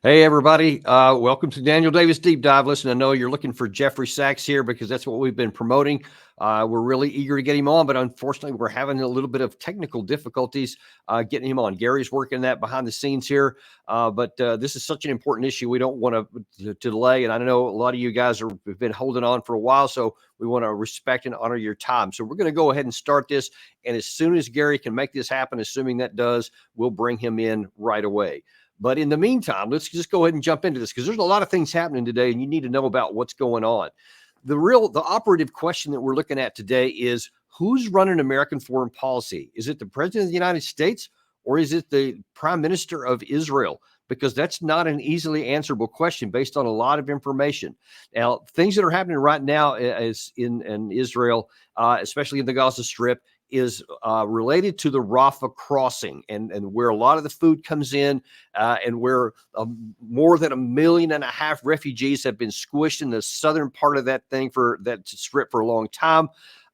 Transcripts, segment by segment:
Hey, everybody. Welcome to Daniel Davis Deep Dive. Listen, I know you're looking for Jeffrey Sachs here because that's what we've been promoting. We're really eager to get him on, but unfortunately, we're having a little bit of technical difficulties getting him on. Gary's working that behind the scenes here, but this is such an important issue. We don't want to delay, and I know a lot of you guys have been holding on for a while, so we want to respect and honor your time. So we're going to go ahead and start this, and as soon as Gary can make this happen, assuming that does, we'll bring him in right away. But in the meantime, let's just go ahead and jump into this because there's a lot of things happening today and you need to know about what's going on. The operative question that we're looking at today is who's running American foreign policy? Is it the president of the United States or is it the prime minister of Israel? Because that's not an easily answerable question based on a lot of information. Now, things that are happening right now is in Israel, especially in the Gaza Strip, is related to the Rafah crossing and where a lot of the food comes in and where more than 1.5 million refugees have been squished in the southern part of that thing for that strip for a long time.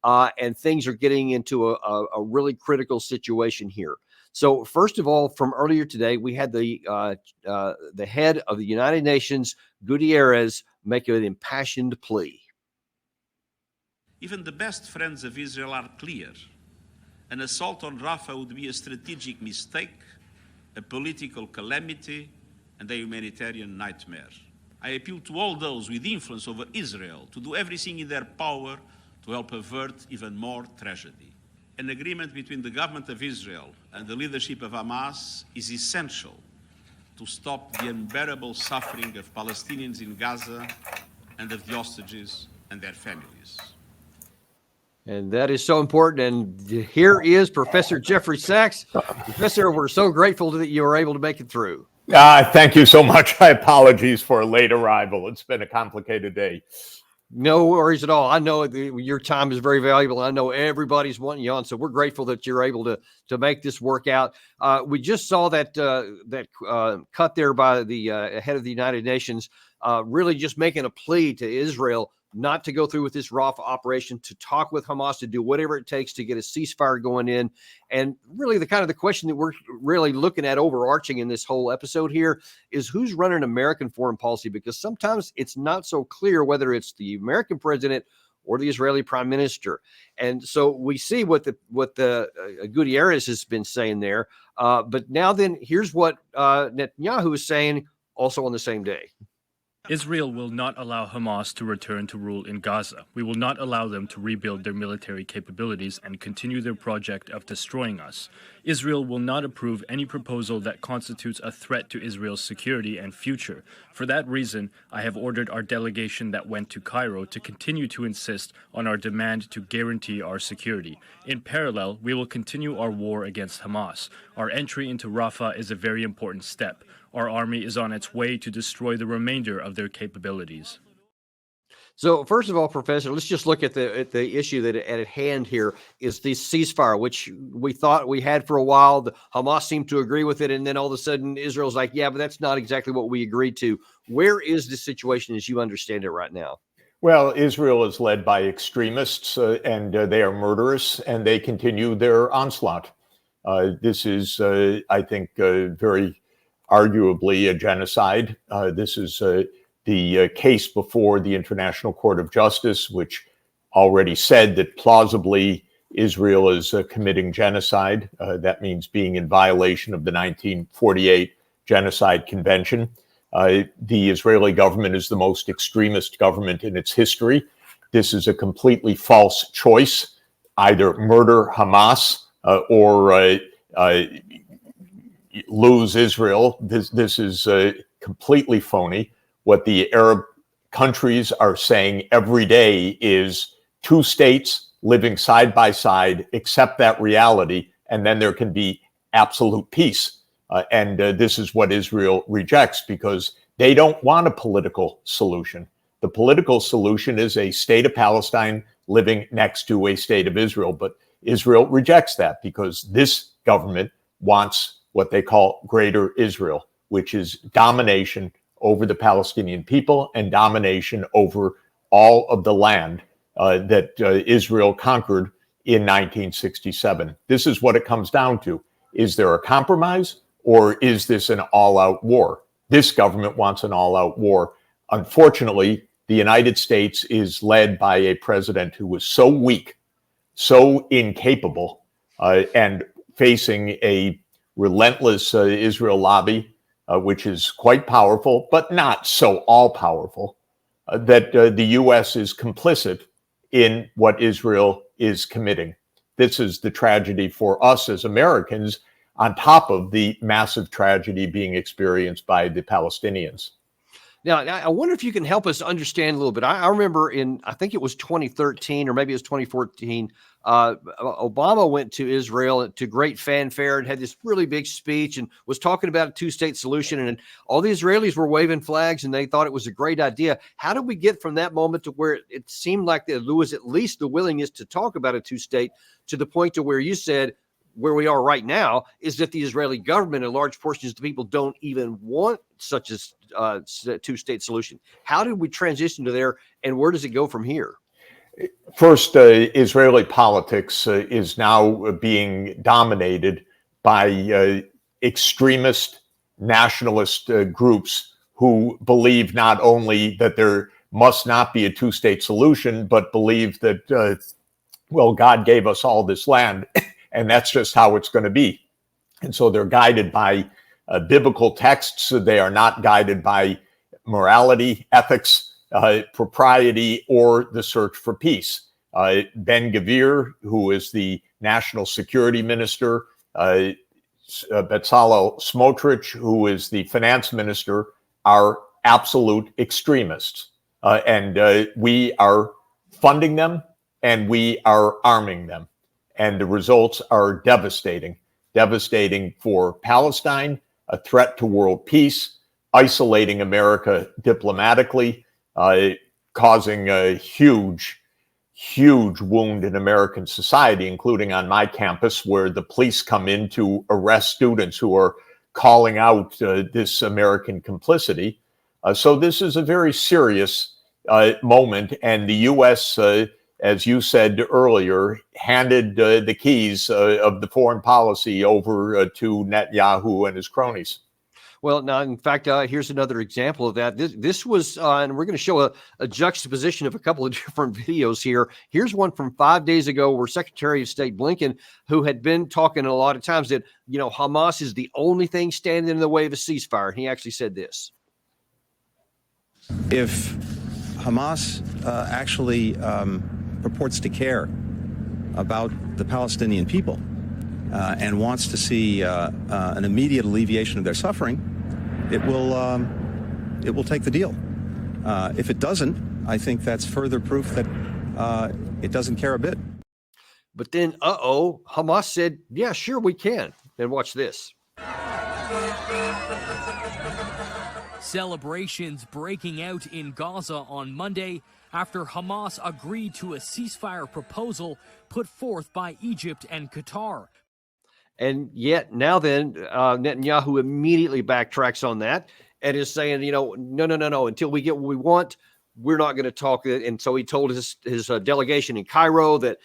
And things are getting into a really critical situation here. So first of all, from earlier today, we had the head of the United Nations, Gutierrez, make an impassioned plea. Even the best friends of Israel are clear. An assault on Rafah would be a strategic mistake, a political calamity, and a humanitarian nightmare. I appeal to all those with influence over Israel to do everything in their power to help avert even more tragedy. An agreement between the government of Israel and the leadership of Hamas is essential to stop the unbearable suffering of Palestinians in Gaza and of the hostages and their families. And that is so important. And here is Professor Jeffrey Sachs. Professor, we're so grateful that you were able to make it through. Thank you so much. Apologies for a late arrival. It's been a complicated day. No worries at all. I know your time is very valuable. I know everybody's wanting you on, so we're grateful that you're able to make this work out. We just saw that cut there by the head of the United Nations, really just making a plea to Israel not to go through with this Rafah operation, to talk with Hamas, to do whatever it takes to get a ceasefire going in. And really the question that we're really looking at overarching in this whole episode here is who's running American foreign policy, because sometimes it's not so clear whether it's the American president or the Israeli prime minister. And so we see what the Gutierrez has been saying there. But now then, here's what Netanyahu is saying also on the same day. Israel will not allow Hamas to return to rule in Gaza. We will not allow them to rebuild their military capabilities and continue their project of destroying us. Israel will not approve any proposal that constitutes a threat to Israel's security and future. For that reason, I have ordered our delegation that went to Cairo to continue to insist on our demand to guarantee our security. In parallel, we will continue our war against Hamas. Our entry into Rafah is a very important step. Our army is on its way to destroy the remainder of their capabilities. So first of all, Professor, let's just look at the issue that at hand here is the ceasefire, which we thought we had for a while. The Hamas seemed to agree with it, and then all of a sudden Israel's like, yeah, but that's not exactly what we agreed to. Where is the situation as you understand it right now? Well, Israel is led by extremists, and they are murderous, and they continue their onslaught. This is, I think, very arguably a genocide. This is the case before the International Court of Justice, which already said that plausibly Israel is committing genocide. That means being in violation of the 1948 Genocide Convention. The Israeli government is the most extremist government in its history. This is a completely false choice: either murder Hamas or lose Israel. This is completely phony. What the Arab countries are saying every day is 2 states living side by side, accept that reality, and then there can be absolute peace. And this is what Israel rejects, because they don't want a political solution. The political solution is a state of Palestine living next to a state of Israel. But Israel rejects that because this government wants what they call Greater Israel, which is domination over the Palestinian people and domination over all of the land that Israel conquered in 1967. This is what it comes down to. Is there a compromise, or is this an all-out war? This government wants an all-out war. Unfortunately, the United States is led by a president who was so weak, so incapable, and facing a relentless Israel lobby, which is quite powerful, but not so all-powerful, that the U.S. is complicit in what Israel is committing. This is the tragedy for us as Americans, on top of the massive tragedy being experienced by the Palestinians. Now, I wonder if you can help us understand a little bit. I remember I think it was 2013 or maybe it was 2014, Obama went to Israel to great fanfare and had this really big speech and was talking about a two-state solution. And all the Israelis were waving flags and they thought it was a great idea. How did we get from that moment to where it seemed like there was at least the willingness to talk about a two-state to the point to where you said, where we are right now is that the Israeli government and large portions of the people don't even want such a two-state solution. How did we transition to there, and where does it go from here? First, Israeli politics is now being dominated by extremist nationalist groups who believe not only that there must not be a two-state solution, but believe that, well, God gave us all this land, and that's just how it's going to be. And so they're guided by biblical texts. They are not guided by morality, ethics, propriety, or the search for peace. Ben-Gvir, who is the national security minister, Bezalel Smotrich, who is the finance minister, are absolute extremists. And we are funding them and we are arming them. And the results are devastating. Devastating for Palestine, a threat to world peace, isolating America diplomatically, causing a huge, huge wound in American society, including on my campus, where the police come in to arrest students who are calling out this American complicity. So this is a very serious moment, and the U.S., as you said earlier, handed the keys of the foreign policy over to Netanyahu and his cronies. Well, now, in fact, here's another example of that. This was, and we're going to show a juxtaposition of a couple of different videos here. Here's one from 5 days ago where Secretary of State Blinken, who had been talking a lot of times that, you know, Hamas is the only thing standing in the way of a ceasefire. And he actually said this. If Hamas actually purports to care about the Palestinian people and wants to see an immediate alleviation of their suffering, it will take the deal. If it doesn't, I think that's further proof that it doesn't care a bit. But then, Hamas said, yeah, sure, we can. And watch this. Celebrations breaking out in Gaza on Monday after Hamas agreed to a ceasefire proposal put forth by Egypt and Qatar. And yet now then, Netanyahu immediately backtracks on that and is saying, you know, no. Until we get what we want, we're not going to talk. And so he told his delegation in Cairo that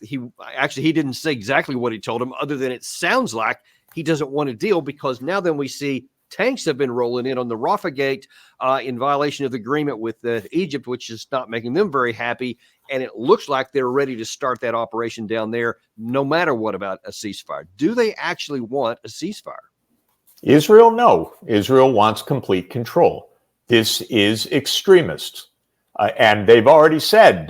he didn't say exactly what he told him, other than it sounds like he doesn't want a deal, because now then we see tanks have been rolling in on the Rafah gate in violation of the agreement with Egypt, which is not making them very happy. And it looks like they're ready to start that operation down there, no matter what about a ceasefire. Do they actually want a ceasefire? Israel, no. Israel wants complete control. This is extremists. And they've already said,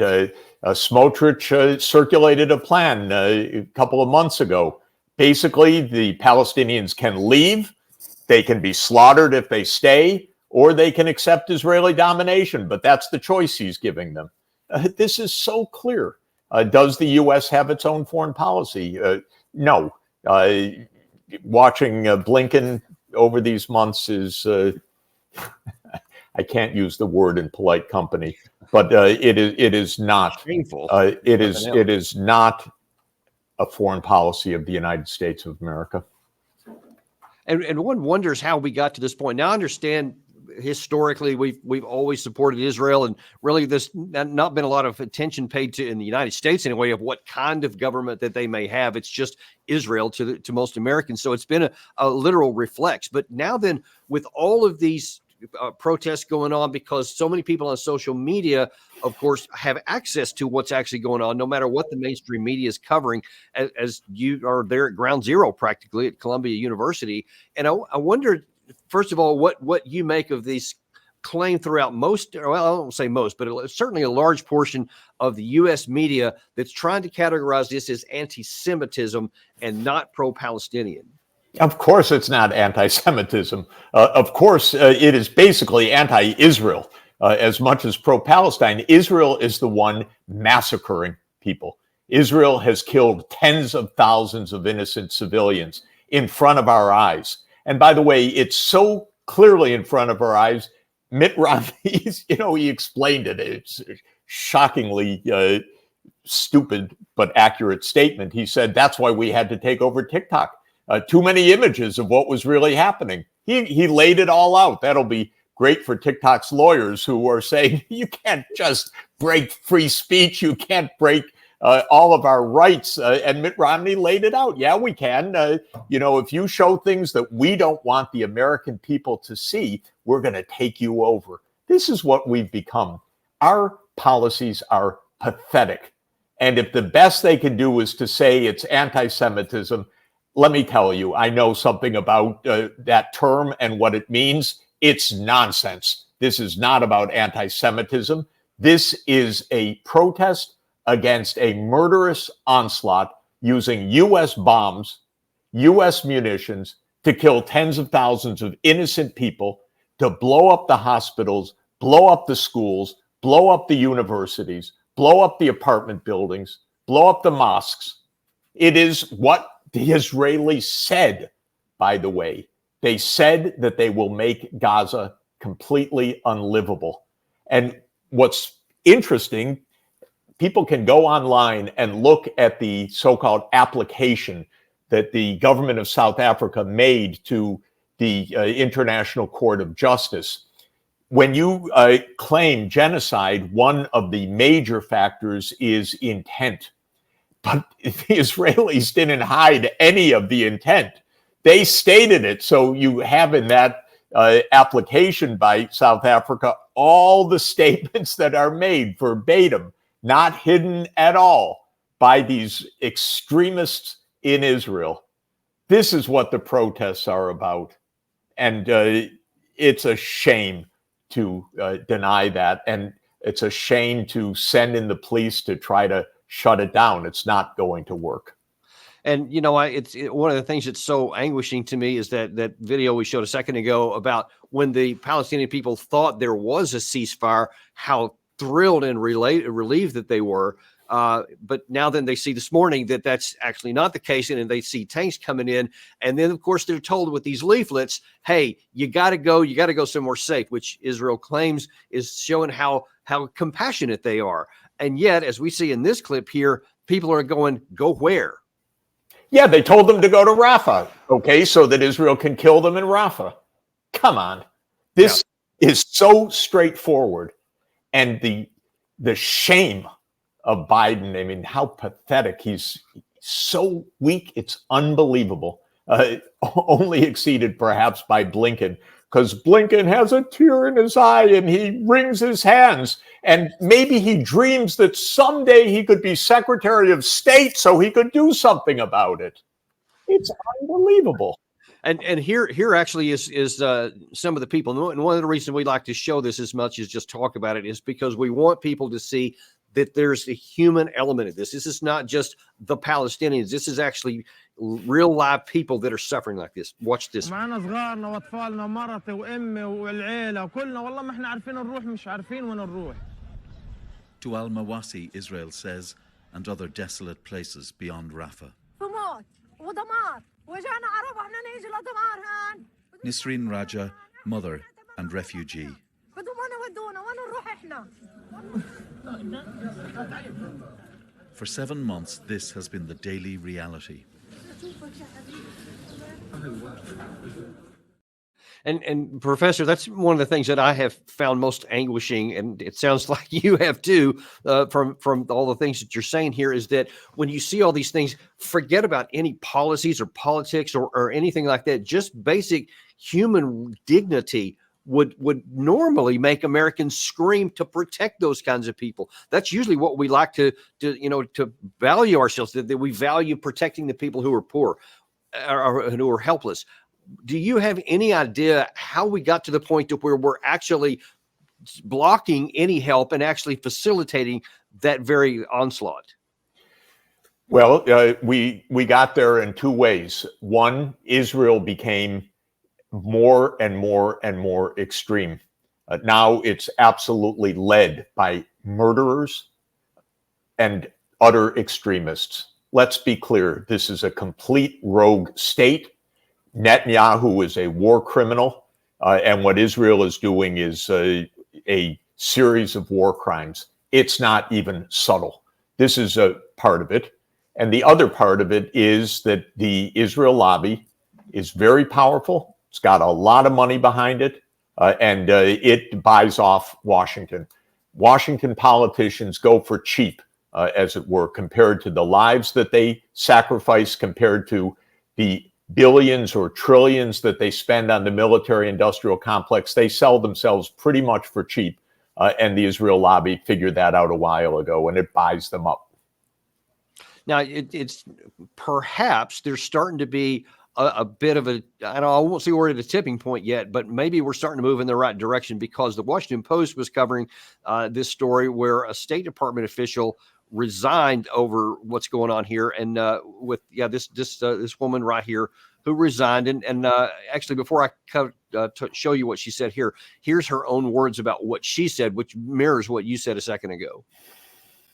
Smotrich circulated a plan a couple of months ago. Basically, the Palestinians can leave. They can be slaughtered if they stay, or they can accept Israeli domination. But that's the choice he's giving them. This is so clear. Does the U.S. have its own foreign policy? No. Watching Blinken over these months is, I can't use the word in polite company, but it is not Painful. It is not a foreign policy of the United States of America. And one wonders how we got to this point. Now, I understand historically, we've always supported Israel, and really there's not been a lot of attention paid to in the United States anyway of what kind of government that they may have. It's just Israel to most Americans. So it's been a literal reflex. But now then, with all of these protests going on, because so many people on social media, of course, have access to what's actually going on, no matter what the mainstream media is covering, as you are there at ground zero practically at Columbia University. And I wonder, first of all, what you make of these claim throughout most, well, I don't say most, but certainly a large portion of the U.S. media that's trying to categorize this as anti-Semitism and not pro-Palestinian. Of course, it's not anti-Semitism. Of course, it is basically anti-Israel as much as pro-Palestine. Israel is the one massacring people. Israel has killed tens of thousands of innocent civilians in front of our eyes. And by the way, it's so clearly in front of our eyes. Mitt Romney, he explained it. It's a shockingly stupid but accurate statement. He said that's why we had to take over TikTok. Too many images of what was really happening. He laid it all out. That'll be great for TikTok's lawyers who are saying you can't just break free speech. You can't break all of our rights. And Mitt Romney laid it out. Yeah, we can. If you show things that we don't want the American people to see, we're going to take you over. This is what we've become. Our policies are pathetic. And if the best they can do is to say it's anti-Semitism, let me tell you, I know something about that term and what it means. It's nonsense. This is not about anti-Semitism. This is a protest against a murderous onslaught using U.S. bombs, U.S. munitions to kill tens of thousands of innocent people, to blow up the hospitals, blow up the schools, blow up the universities, blow up the apartment buildings, blow up the mosques. It is what the Israelis said, by the way. They said that they will make Gaza completely unlivable. And what's interesting, people can go online and look at the so-called application that the government of South Africa made to the International Court of Justice. When you claim genocide, one of the major factors is intent. But the Israelis didn't hide any of the intent. They stated it. So you have in that application by South Africa all the statements that are made verbatim, not hidden at all by these extremists in Israel. This is what the protests are about. And it's a shame to deny that. And it's a shame to send in the police to try to shut it down. It's not going to work. And, it's one of the things that's so anguishing to me is that video we showed a second ago about when the Palestinian people thought there was a ceasefire, how thrilled and relieved that they were. But now then they see this morning that that's actually not the case. And they see tanks coming in. And then, of course, they're told with these leaflets, hey, you got to go somewhere safe, which Israel claims is showing how compassionate they are. And yet, as we see in this clip here, people are going, go where? Yeah, they told them to go to Rafah, okay, so that Israel can kill them in Rafah. Come on. This is so straightforward. And the shame of Biden, I mean, how pathetic. He's so weak, it's unbelievable. Only exceeded perhaps by Blinken, because Blinken has a tear in his eye and he wrings his hands. And maybe he dreams that someday he could be Secretary of State so he could do something about it. It's unbelievable. And here actually is some of the people. And one of the reasons we like to show this as much as just talk about it is because we want people to see that there's a human element of this. This is not just the Palestinians. This is actually real live people that are suffering like this. Watch this. معنا صغارنا واطفالنا ومرتي وامي والعيله وكلنا والله ما احنا عارفين نروح مش عارفين وين نروح. To Al-Mawasi, Israel says, and other desolate places beyond Rafah. موت ودمار وجانا عرب احنا نيجي لدمار هان. Nisreen Raja, mother and refugee. بدهم وين ودونا وين نروح احنا. For 7 months, this has been the daily reality. And Professor, that's one of the things that I have found most anguishing, and it sounds like you have too, from all the things that you're saying here, is that when you see all these things, forget about any policies or politics or anything like that. Just basic human dignity would normally make Americans scream to protect those kinds of people. That's usually what we like to value ourselves, that we value protecting the people who are poor or who are helpless. Do you have any idea how we got to the point to where we're actually blocking any help and actually facilitating that very onslaught? Well, we got there in two ways. One, Israel became more and more and more extreme. Now it's absolutely led by murderers and utter extremists. Let's be clear. This is a complete rogue state. Netanyahu is a war criminal, and what Israel is doing is a series of war crimes. It's not even subtle. This is a part of it. And the other part of it is that the Israel lobby is very powerful. It's got a lot of money behind it, and it buys off Washington. Washington politicians go for cheap, as it were, compared to the lives that they sacrifice, compared to the billions or trillions that they spend on the military-industrial complex. They sell themselves pretty much for cheap, and the Israel lobby figured that out a while ago, and it buys them up. Now, it's perhaps there's starting to be a bit of a, I won't say we're at a tipping point yet, but maybe we're starting to move in the right direction, because the Washington Post was covering this story where a State Department official resigned over what's going on here, and this woman right here who resigned, and actually before I show you what she said here, here's her own words about what she said, which mirrors what you said a second ago.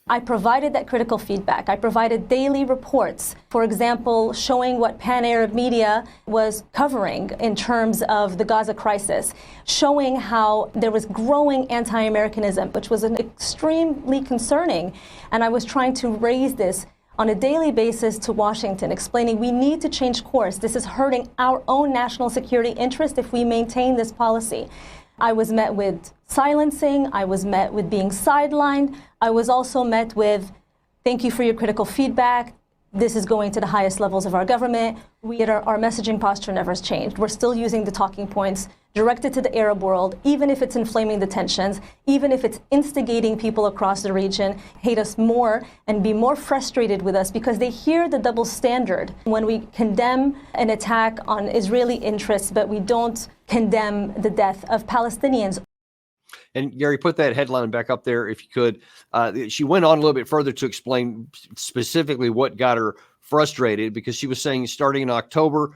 I provided that critical feedback. I provided daily reports, for example, showing what pan-Arab media was covering in terms of the Gaza crisis, showing how there was growing anti-Americanism, which was extremely concerning. And I was trying to raise this on a daily basis to Washington, explaining we need to change course. This is hurting our own national security interest if we maintain this policy. I was met with silencing. I was met with being sidelined. I was also met with, thank you for your critical feedback. This is going to the highest levels of our government. Our messaging posture never has changed. We're still using the talking points directed to the Arab world, even if it's inflaming the tensions, even if it's instigating people across the region, hate us more and be more frustrated with us because they hear the double standard when we condemn an attack on Israeli interests, but we don't condemn the death of Palestinians. And Gary, put that headline back up there if you could. She went on a little bit further to explain specifically what got her frustrated, because she was saying starting in October,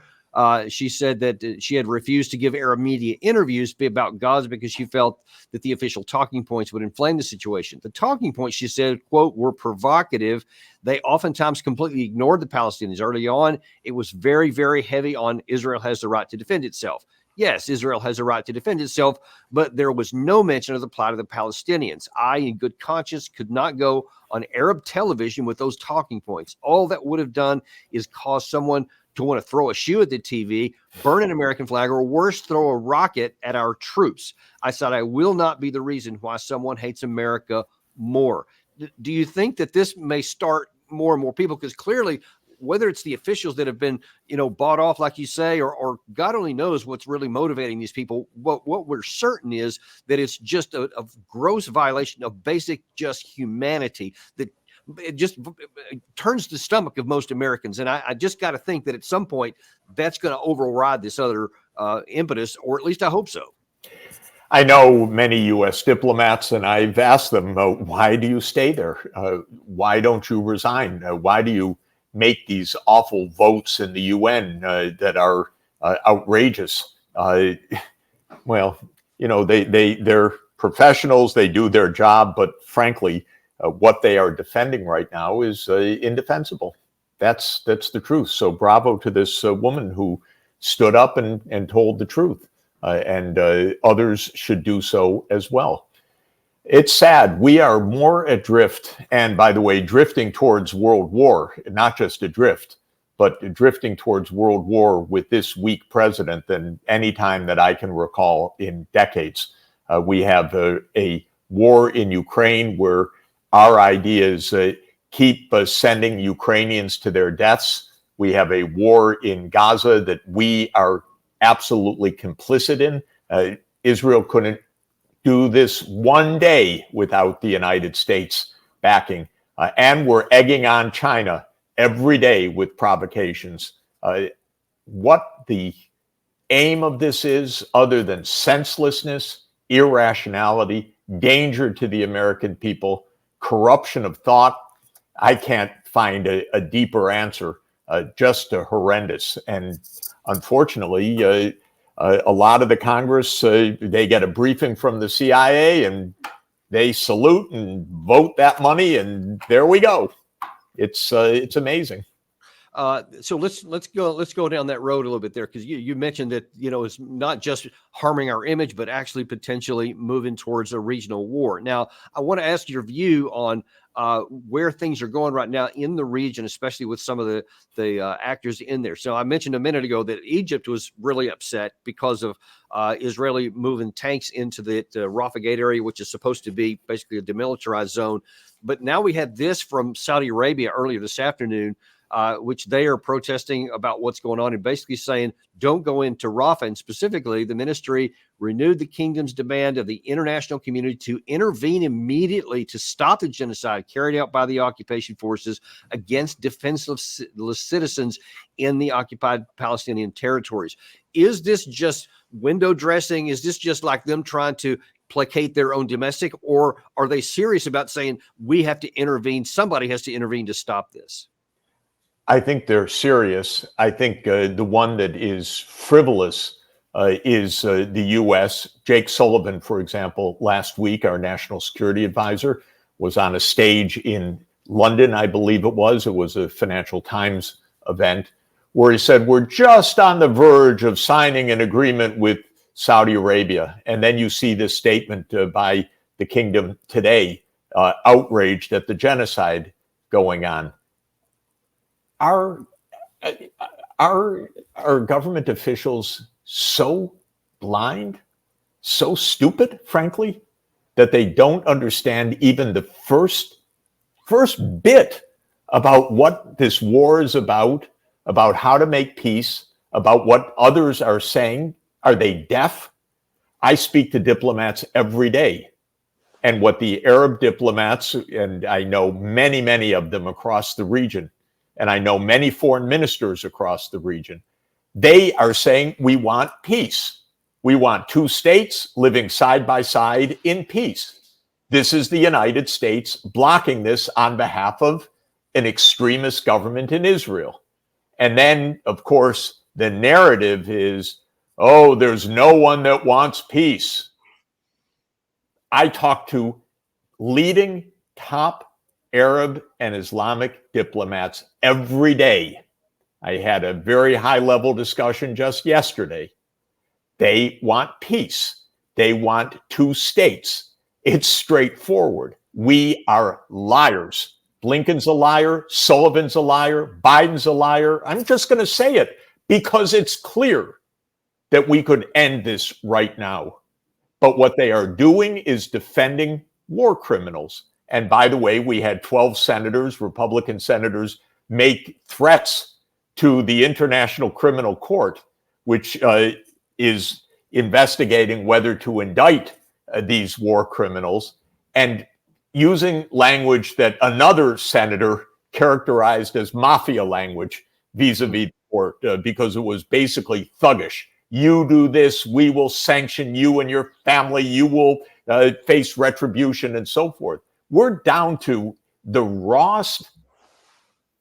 she said that she had refused to give Arab media interviews about Gaza because she felt that the official talking points would inflame the situation. The talking points, she said, quote, were provocative. They oftentimes completely ignored the Palestinians. Early on, it was very, very heavy on Israel has the right to defend itself. Yes, Israel has a right to defend itself, but there was no mention of the plight of the Palestinians. I, in good conscience, could not go on Arab television with those talking points. All that would have done is cause someone to want to throw a shoe at the TV, burn an American flag, or worse, throw a rocket at our troops. I said, I will not be the reason why someone hates America more. Do you think that this may start more and more people? Because clearly, whether it's the officials that have been, bought off, like you say, or God only knows what's really motivating these people. What we're certain is that it's just a gross violation of basic just humanity that it just turns the stomach of most Americans. And I just got to think that at some point that's going to override this other impetus, or at least I hope so. I know many U.S. diplomats, and I've asked them, why do you stay there? Why don't you resign? Why do you make these awful votes in the UN that are outrageous? Well, they're professionals, they do their job, but frankly, what they are defending right now is indefensible. That's the truth. So bravo to this woman who stood up and told the truth, and others should do so as well. It's sad. We are more adrift, and by the way, drifting towards world war, not just adrift, but drifting towards world war with this weak president than any time that I can recall in decades. We have a war in Ukraine where our ideas keep sending Ukrainians to their deaths. We have a war in Gaza that we are absolutely complicit in. Israel couldn't do this one day without the United States backing. And we're egging on China every day with provocations. What the aim of this is, other than senselessness, irrationality, danger to the American people, corruption of thought, I can't find a deeper answer. Just horrendous. And unfortunately, a lot of the Congress, they get a briefing from the CIA and they salute and vote that money, and there we go. It's amazing. So let's go down that road a little bit there, because you mentioned that it's not just harming our image, but actually potentially moving towards a regional war. Now, I want to ask your view on where things are going right now in the region, especially with some of the actors in there. So I mentioned a minute ago that Egypt was really upset because of Israeli moving tanks into the Rafah Gate area, which is supposed to be basically a demilitarized zone. But now we had this from Saudi Arabia earlier this afternoon, which they are protesting about what's going on and basically saying, don't go into Rafah. And specifically, the ministry renewed the kingdom's demand of the international community to intervene immediately to stop the genocide carried out by the occupation forces against defenseless citizens in the occupied Palestinian territories. Is this just window dressing? Is this just like them trying to placate their own domestic, or are they serious about saying we have to intervene? Somebody has to intervene to stop this. I think they're serious. I think the one that is frivolous is the U.S. Jake Sullivan, for example, last week, our national security advisor, was on a stage in London, I believe it was. It was a Financial Times event where he said, we're just on the verge of signing an agreement with Saudi Arabia. And then you see this statement by the kingdom today, outraged at the genocide going on. Are government officials so blind, so stupid, frankly, that they don't understand even the first bit about what this war is about how to make peace, about what others are saying? Are they deaf? I speak to diplomats every day. And what the Arab diplomats, and I know many, many of them across the region, and I know many foreign ministers across the region, they are saying we want peace. We want two states living side by side in peace. This is the United States blocking this on behalf of an extremist government in Israel. And then, of course, the narrative is, oh, there's no one that wants peace. I talk to leading top Arab and Islamic diplomats every day. I had a very high-level discussion just yesterday. They want peace. They want two states. It's straightforward. We are liars. Blinken's a liar. Sullivan's a liar. Biden's a liar. I'm just going to say it because it's clear that we could end this right now. But what they are doing is defending war criminals. And by the way, we had 12 senators, Republican senators, make threats to the International Criminal Court, which is investigating whether to indict these war criminals, and using language that another senator characterized as mafia language vis-a-vis the court, because it was basically thuggish. You do this, we will sanction you and your family, you will face retribution and so forth. We're down to the rawest,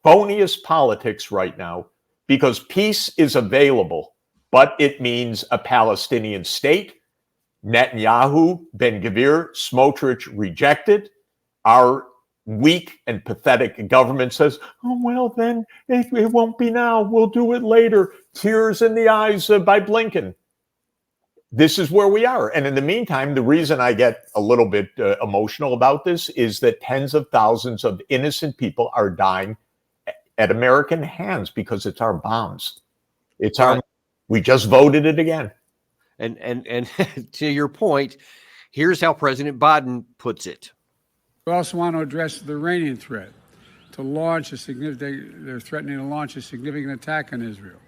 phoniest politics right now because peace is available, but it means a Palestinian state. Netanyahu, Ben-Gvir, Smotrich rejected. Our weak and pathetic government says, oh, well, then it won't be now. We'll do it later. Tears in the eyes by Blinken. This is where we are. And in the meantime, the reason I get a little bit emotional about this is that tens of thousands of innocent people are dying at American hands because it's our bombs. It's Right. we just voted it again. And to your point, here's how President Biden puts it. We also want to address the Iranian threat to launch a significant, they're threatening to launch a significant attack on Israel.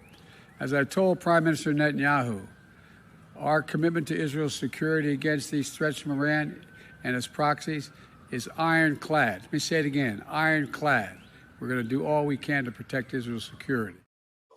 As I told Prime Minister Netanyahu, our commitment to Israel's security against these threats from Iran and its proxies is ironclad. Let me say it again, ironclad. We're going to do all we can to protect Israel's security.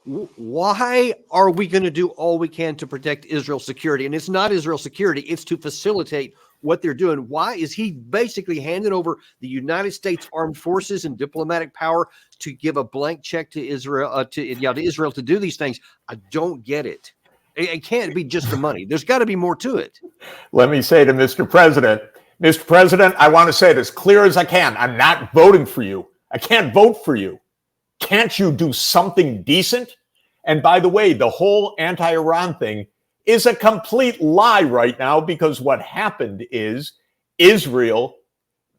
Why are we going to do all we can to protect Israel's security? And it's not Israel's security, it's to facilitate what they're doing. Why is he basically handing over the United States armed forces and diplomatic power to give a blank check to Israel, to Israel to do these things? I don't get it. It can't be just the money. There's got to be more to it. Let me say to Mr. President, I want to say it as clear as I can. I'm not voting for you. I can't vote for you. Can't you do something decent? And by the way, the whole anti-Iran thing is a complete lie right now, because what happened is Israel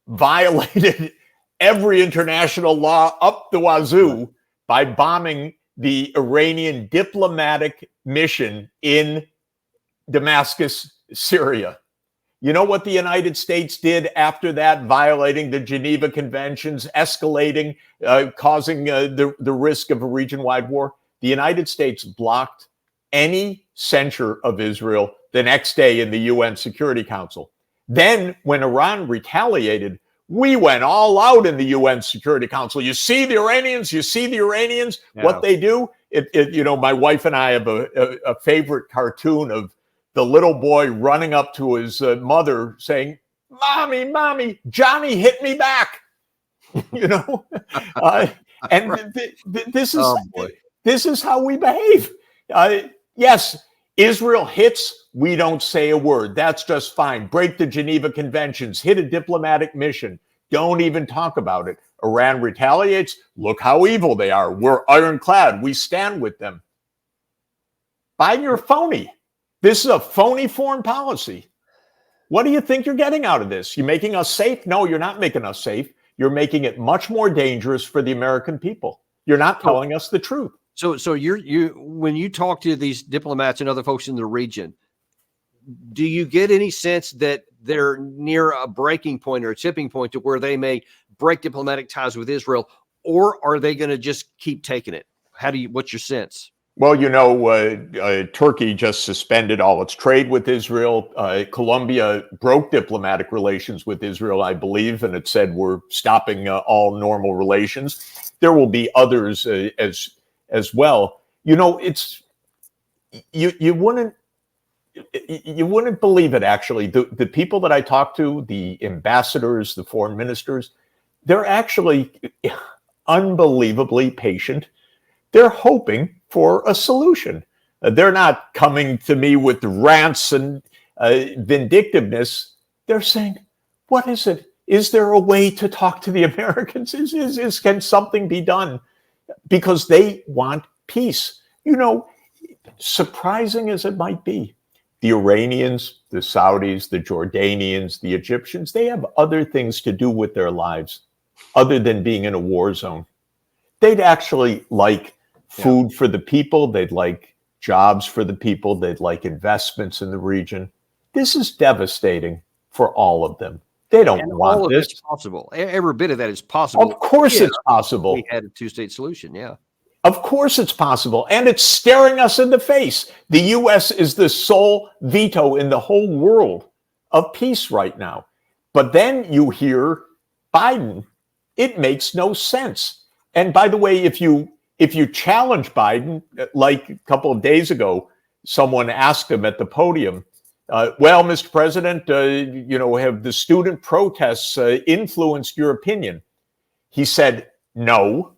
violated every international law up the wazoo by bombing the Iranian diplomatic mission in Damascus, Syria. You know what the United States did after that, violating the Geneva Conventions, escalating, causing the risk of a region-wide war? The United States blocked any censure of Israel the next day in the UN Security Council. Then, when Iran retaliated, we went all out in the UN Security Council. You see the Iranians, what they do. My wife and I have a favorite cartoon of the little boy running up to his mother saying, Mommy, Johnny hit me back. This is how we behave. Yes, Israel hits, we don't say a word. That's just fine. Break the Geneva Conventions, hit a diplomatic mission. Don't even talk about it. Iran retaliates. Look how evil they are. We're ironclad. We stand with them. Biden, you're phony. This is a phony foreign policy. What do you think you're getting out of this? You're making us safe? No, you're not making us safe. You're making it much more dangerous for the American people. You're not telling us the truth. So you when you talk to these diplomats and other folks in the region, do you get any sense that they're near a breaking point or a tipping point to where they may break diplomatic ties with Israel, or are they going to just keep taking it? What's your sense? Well, Turkey just suspended all its trade with Israel. Colombia broke diplomatic relations with Israel, I believe, and it said we're stopping all normal relations. There will be others as well. You wouldn't believe it, actually. The people that I talk to, the ambassadors, the foreign ministers, they're actually unbelievably patient. They're hoping for a solution. They're not coming to me with rants and vindictiveness. They're saying, what is it? Is there a way to talk to the Americans? Can something be done? Because they want peace. Surprising as it might be, the Iranians, the Saudis, the Jordanians, the Egyptians, they have other things to do with their lives other than being in a war zone. They'd actually like food for the people. They'd like jobs for the people. They'd like investments in the region. This is devastating for all of them. They don't want all of this. It's possible. Every bit of that is possible. Of course it's possible. We had a two-state solution, yeah. Of course it's possible. And it's staring us in the face. The U.S. is the sole veto in the whole world of peace right now. But then you hear Biden. It makes no sense. And by the way, if you challenge Biden, like a couple of days ago, someone asked him at the podium, well, Mr. President, have the student protests influenced your opinion? He said no,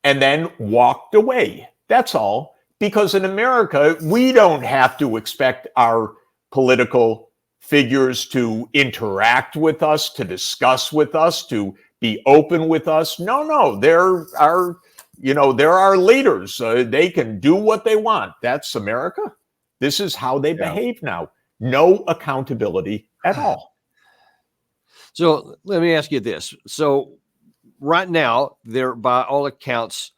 and then walked away. That's all. Because in America, we don't have to expect our political figures to interact with us, to discuss with us, to be open with us. No, they're our leaders. They can do what they want. That's America. This is how they behave now. No accountability at all. So let me ask you this. So right now, there, by all accounts,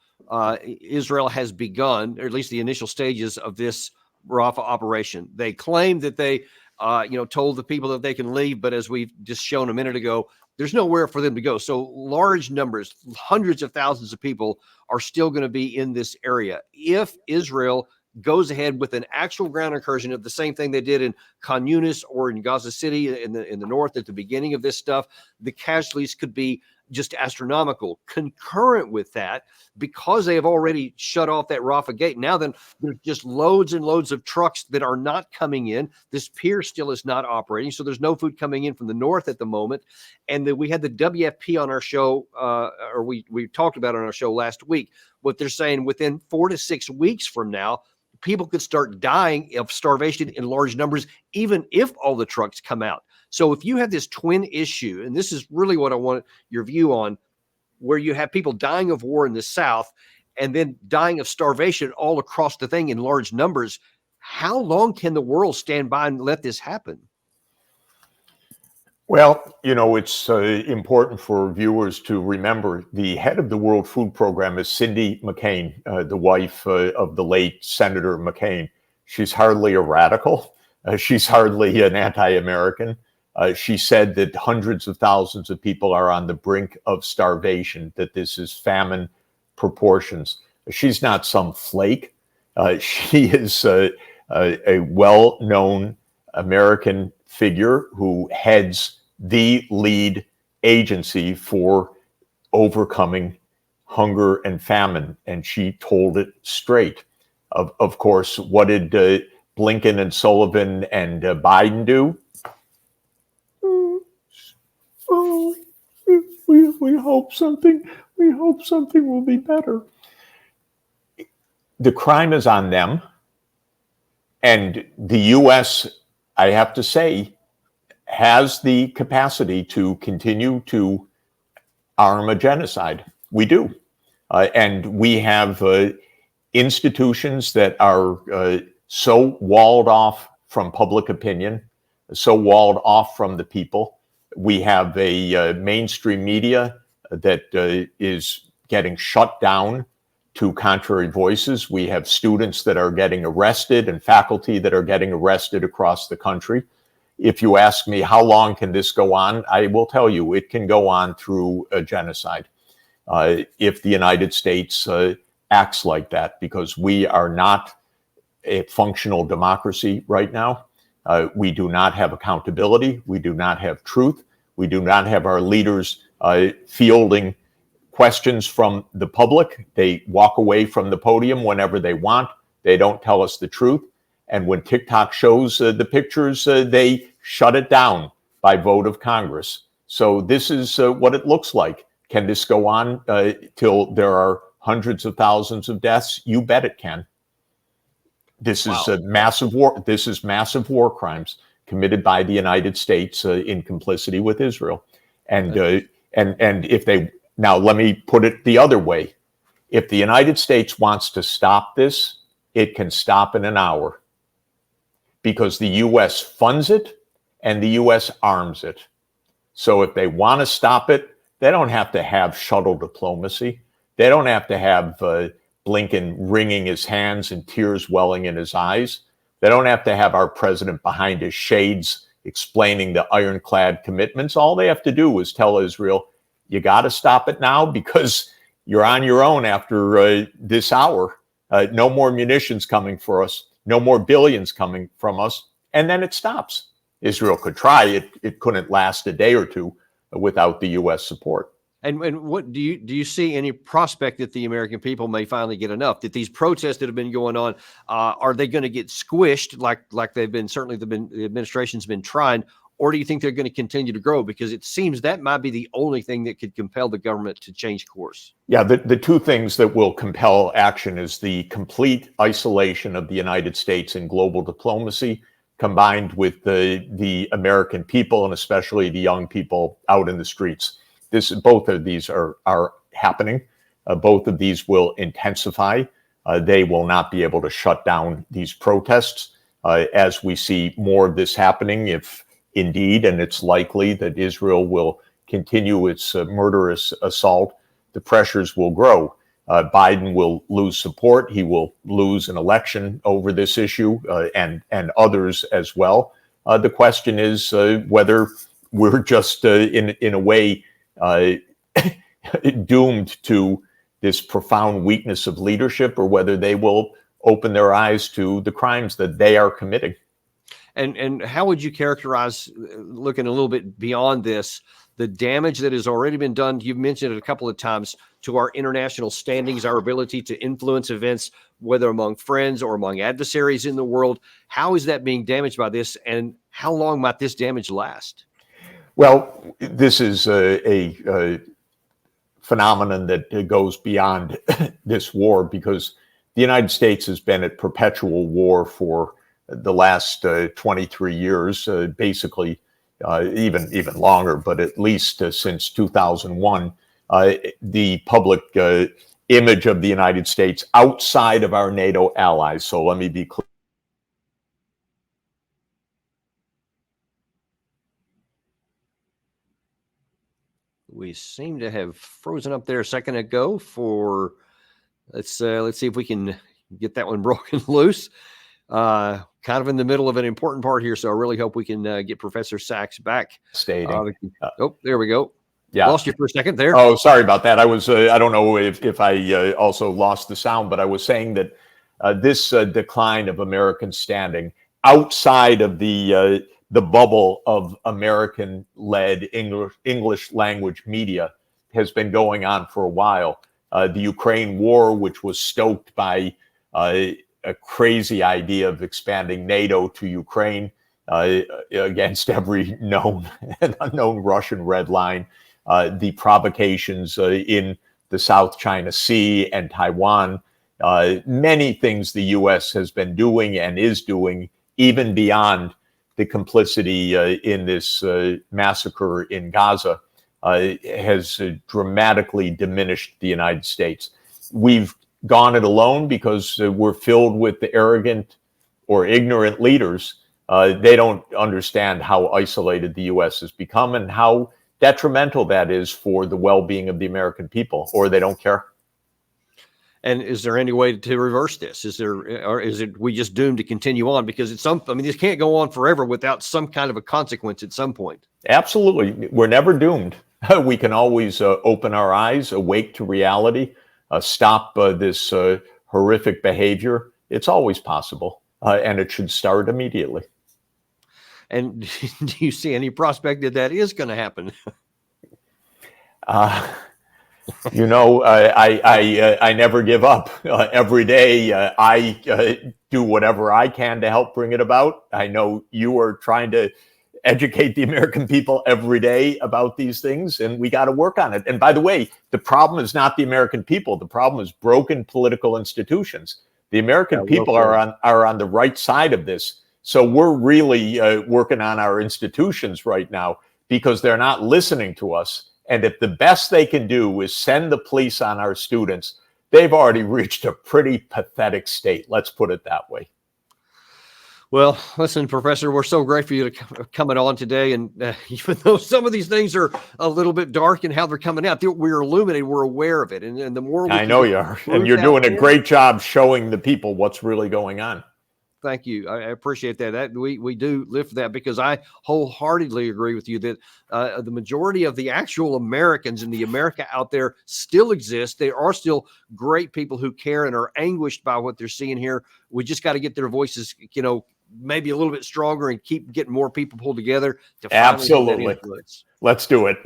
Israel has begun, or at least the initial stages of this Rafah operation. They claim that they, told the people that they can leave, but as we've just shown a minute ago, there's nowhere for them to go. So large numbers, hundreds of thousands of people are still going to be in this area. If Israel goes ahead with an actual ground incursion of the same thing they did in Khan Yunis or in Gaza City in the north at the beginning of this stuff, the casualties could be just astronomical. Concurrent with that, because they have already shut off that Rafah gate, now then there's just loads and loads of trucks that are not coming in. This pier still is not operating, so there's no food coming in from the north at the moment. And we had the WFP on our show, or we talked about it on our show last week. What they're saying, within 4 to 6 weeks from now, people could start dying of starvation in large numbers, even if all the trucks come out. So if you have this twin issue, and this is really what I want your view on, where you have people dying of war in the South and then dying of starvation all across the thing in large numbers, how long can the world stand by and let this happen? Well, it's important for viewers to remember the head of the World Food Program is Cindy McCain, the wife of the late Senator McCain. She's hardly a radical. She's hardly an anti-American. She said that hundreds of thousands of people are on the brink of starvation, that this is famine proportions. She's not some flake. She is a well-known American figure who heads the lead agency for overcoming hunger and famine, and she told it straight. Of course, what did Blinken and Sullivan and Biden do? We hope something will be better. The crime is on them, and the U.S., I have to say, has the capacity to continue to arm a genocide. We do. And we have institutions that are so walled off from public opinion, so walled off from the people. We have a mainstream media that is getting shut down to contrary voices. We have students that are getting arrested and faculty that are getting arrested across the country. If you ask me, how long can this go on? I will tell you, it can go on through a genocide if the United States acts like that, because we are not a functional democracy right now. We do not have accountability. We do not have truth. We do not have our leaders fielding questions from the public. They walk away from the podium whenever they want. They don't tell us the truth. And when TikTok shows the pictures, they shut it down by vote of Congress. So this is what it looks like. Can this go on till there are hundreds of thousands of deaths? You bet it can. This is a massive war. This is massive war crimes committed by the United States in complicity with Israel. And if they, now let me put it the other way. If the United States wants to stop this, it can stop in an hour, because the U.S. funds it and the U.S. arms it. So if they want to stop it, they don't have to have shuttle diplomacy. They don't have to have Blinken wringing his hands and tears welling in his eyes. They don't have to have our president behind his shades explaining the ironclad commitments. All they have to do is tell Israel, you got to stop it now, because you're on your own after this hour. No more munitions coming for us. No more billions coming from us. And then it stops. Israel could try. It couldn't last a day or two without the U.S. support. And what do you see any prospect that the American people may finally get enough? That these protests that have been going on, are they going to get squished like they've been? Certainly, the administration's been trying. Or do you think they're going to continue to grow? Because it seems that might be the only thing that could compel the government to change course. Yeah, the two things that will compel action is the complete isolation of the United States in global diplomacy, combined with the American people, and especially the young people out in the streets. Both of these are happening. Both of these will intensify. They will not be able to shut down these protests as we see more of this happening, if indeed, and it's likely that Israel will continue its murderous assault the pressures will grow. Biden will lose support. He will lose an election over this issue, and others as well. The question is whether we're just in a way doomed to this profound weakness of leadership, or whether they will open their eyes to the crimes that they are committing. And how would you characterize, looking a little bit beyond this, the damage that has already been done? You've mentioned it a couple of times, to our international standings, our ability to influence events, whether among friends or among adversaries in the world. How is that being damaged by this, and how long might this damage last? Well, this is a phenomenon that goes beyond this war, because the United States has been at perpetual war for the last 23 years, basically even longer, but at least since 2001. The public image of the United States outside of our NATO allies. So let me be clear. We seem to have frozen up there a second ago. For let's see if we can get that one broken loose. Kind of in the middle of an important part here, so I really hope we can get Professor Sachs back. Stating. Oh, there we go. Yeah. Lost you for a second there. Oh, sorry about that. I was, I don't know if I also lost the sound, but I was saying that this decline of American standing outside of the bubble of American-led English language media has been going on for a while. The Ukraine war, which was stoked by a crazy idea of expanding NATO to Ukraine against every known and unknown Russian red line. The provocations in the South China Sea and Taiwan, many things the U.S. has been doing and is doing, even beyond the complicity in this massacre in Gaza, has dramatically diminished the United States. We've gone it alone because we're filled with the arrogant or ignorant leaders. They don't understand how isolated the U.S. has become and how detrimental that is for the well-being of the American people, or they don't care. And is there any way to reverse this? Is there, or is it we just doomed to continue on? Because it's I mean, this can't go on forever without some kind of a consequence at some point. Absolutely. We're never doomed. We can always open our eyes, awake to reality, stop this horrific behavior. It's always possible, and it should start immediately. And do you see any prospect that that is going to happen? You know, I never give up. Every day I do whatever I can to help bring it about. I know you are trying to educate the American people every day about these things, and we got to work on it. And by the way, the problem is not the American people. The problem is broken political institutions. The American people are on the right side of this. So we're really working on our institutions right now because they're not listening to us. And if the best they can do is send the police on our students, they've already reached a pretty pathetic state. Let's put it that way. Well, listen, Professor, we're so grateful for you to coming on today. And even though some of these things are a little bit dark in how they're coming out, we're illuminated. We're aware of it. And the more I know you are. And you're doing a great job showing the people what's really going on. Thank you. I appreciate that. That we do lift that, because I wholeheartedly agree with you that the majority of the actual Americans and the America out there still exist. There are still great people who care and are anguished by what they're seeing here. We just got to get their voices, maybe a little bit stronger and keep getting more people pulled together to absolutely. Let's do it.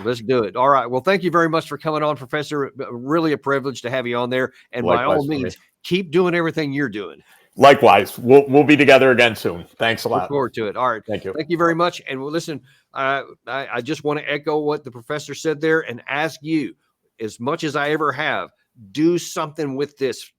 Let's do it. All right. Well, thank you very much for coming on, Professor. Really a privilege to have you on there. And likewise, by all means, keep doing everything you're doing. Likewise, we'll be together again soon. Thanks a lot. Look forward to it. All right. Thank you. Thank you very much. And listen, I just want to echo what the professor said there and ask you, as much as I ever have, do something with this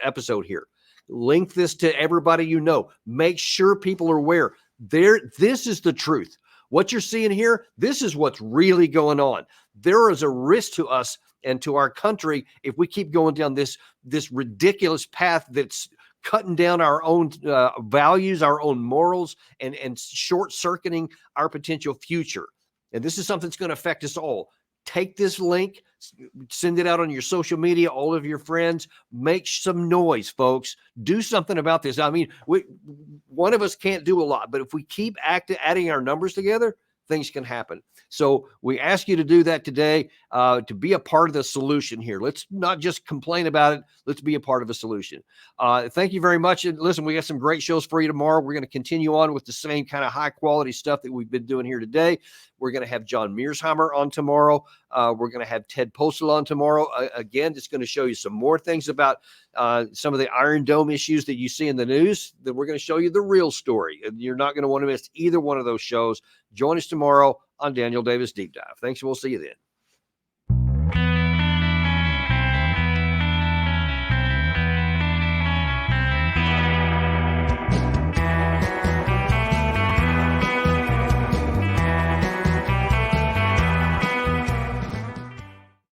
episode here. Link this to everybody you know. Make sure people are aware. This is the truth. What you're seeing here, this is what's really going on. There is a risk to us and to our country if we keep going down this ridiculous path that's cutting down our own values, our own morals, and short-circuiting our potential future. And this is something that's going to affect us all. take this link, send it out on your social media, all of your friends, make some noise, folks. Do something about this. I mean, one of us can't do a lot, but if we keep adding our numbers together, things can happen. So we ask you to do that today, to be a part of the solution here. Let's not just complain about it. Let's be a part of a solution. Thank you very much. And listen, we got some great shows for you tomorrow. We're going to continue on with the same kind of high quality stuff that we've been doing here today. We're going to have John Mearsheimer on tomorrow. We're going to have Ted Postel on tomorrow. Again, just going to show you some more things about some of the Iron Dome issues that you see in the news. Then we're going to show you the real story. And you're not going to want to miss either one of those shows. Join us tomorrow on Daniel Davis Deep Dive. Thanks, and we'll see you then.